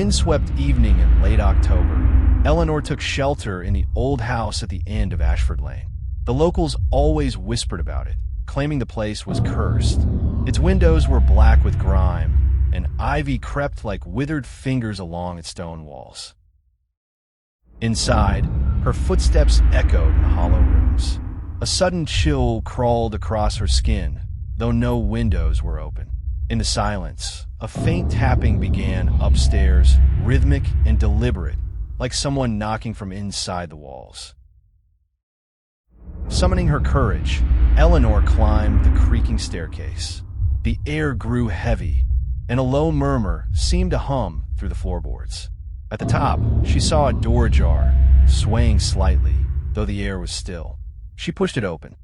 windswept evening in late October, Eleanor took shelter in the old house at the end of Ashford Lane. The locals always whispered about it, claiming the place was cursed. Its windows were black with grime, and ivy crept like withered fingers along its stone walls. Inside, her footsteps echoed in the hollow rooms. A sudden chill crawled across her skin, though no windows were open. In the silence, a faint tapping began upstairs, rhythmic and deliberate, like someone knocking from inside the walls. Summoning her courage, Eleanor climbed the creaking staircase. The air grew heavy, and a low murmur seemed to hum through the floorboards. At the top, she saw a door ajar, swaying slightly, though the air was still. She pushed it open.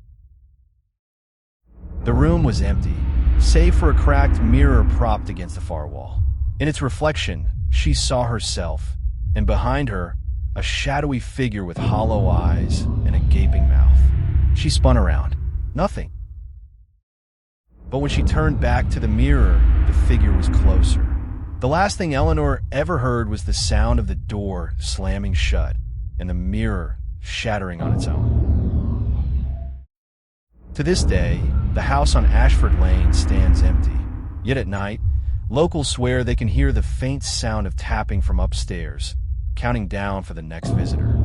The room was empty, save for a cracked mirror propped against the far wall. In its reflection, she saw herself, and behind her, a shadowy figure with hollow eyes and a gaping mouth. She spun around. Nothing. But when she turned back to the mirror, the figure was closer. The last thing Eleanor ever heard was the sound of the door slamming shut and the mirror shattering on its own. To this day, the house on Ashford Lane stands empty. Yet at night, locals swear they can hear the faint sound of tapping from upstairs, counting down for the next visitor.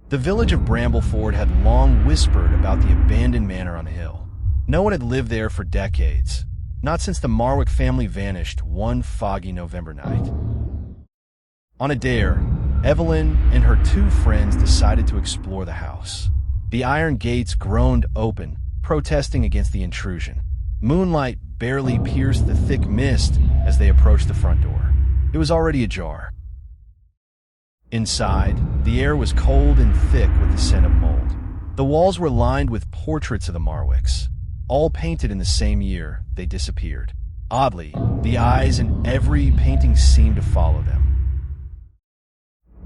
The village of Brambleford had long whispered about the abandoned manor on the hill. No one had lived there for decades, not since the Marwick family vanished one foggy November night. On a dare, Evelyn and her two friends decided to explore the house. The iron gates groaned open, protesting against the intrusion. Moonlight barely pierced the thick mist as they approached the front door. It was already ajar. Inside, the air was cold and thick with the scent of mold. The walls were lined with portraits of the Marwicks. All painted in the same year, they disappeared. Oddly, the eyes in every painting seemed to follow them.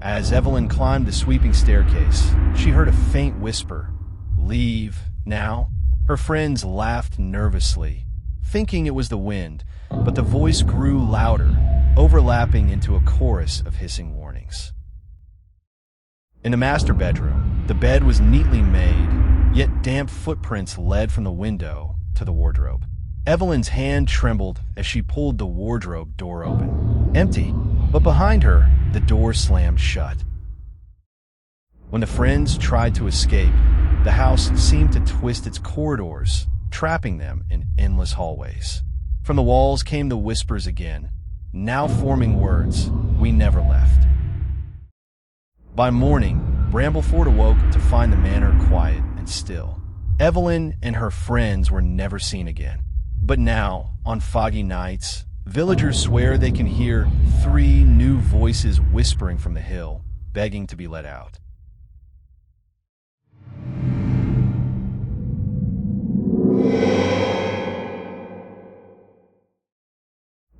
As Evelyn climbed the sweeping staircase, she heard a faint whisper, "Leave, now?" Her friends laughed nervously, thinking it was the wind, but the voice grew louder, overlapping into a chorus of hissing warnings. In the master bedroom, the bed was neatly made, yet damp footprints led from the window to the wardrobe. Evelyn's hand trembled as she pulled the wardrobe door open. Empty, but behind her, the door slammed shut. When the friends tried to escape, the house seemed to twist its corridors, trapping them in endless hallways. From the walls came the whispers again, now forming words, "We never left." By morning, Brambleford awoke to find the manor quiet and still. Evelyn and her friends were never seen again. But now, on foggy nights, villagers swear they can hear 3 new voices whispering from the hill, begging to be let out.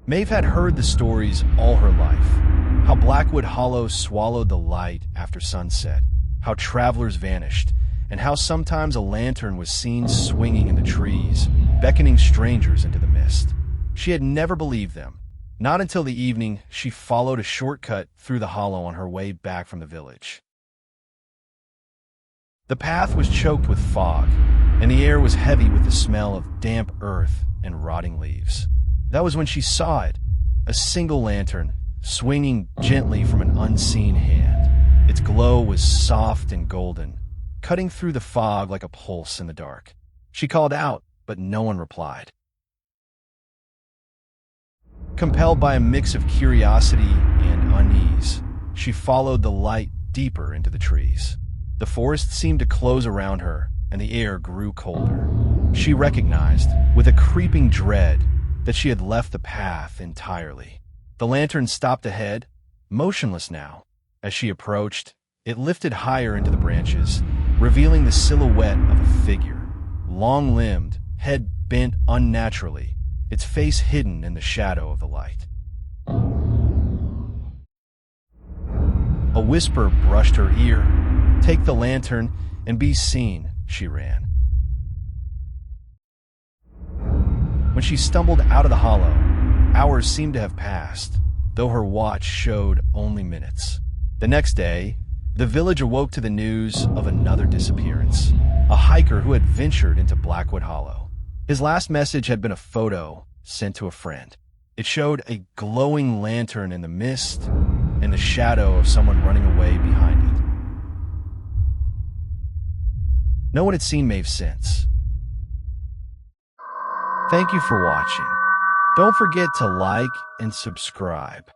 Maeve had heard the stories all her life. How Blackwood Hollow swallowed the light after sunset, how travelers vanished, and how sometimes a lantern was seen swinging in the trees, beckoning strangers into the mist. She had never believed them. Not until the evening, she followed a shortcut through the hollow on her way back from the village. The path was choked with fog, and the air was heavy with the smell of damp earth and rotting leaves. That was when she saw it, a single lantern, swinging gently from an unseen hand. Its glow was soft and golden, cutting through the fog like a pulse in the dark. She called out, but no one replied. Compelled by a mix of curiosity and unease, she followed the light deeper into the trees. The forest seemed to close around her, and the air grew colder. She recognized, with a creeping dread, that she had left the path entirely. The lantern stopped ahead, motionless now. As she approached, it lifted higher into the branches, revealing the silhouette of a figure, long-limbed, head bent unnaturally, its face hidden in the shadow of the light. A whisper brushed her ear. "Take the lantern and be seen," she ran. When she stumbled out of the hollow, hours seemed to have passed, though her watch showed only minutes. The next day, the village awoke to the news of another disappearance, a hiker who had ventured into Blackwood Hollow. His last message had been a photo sent to a friend. It showed a glowing lantern in the mist and the shadow of someone running away behind it. No one had seen Maeve since. Thank you for watching. Don't forget to like and subscribe.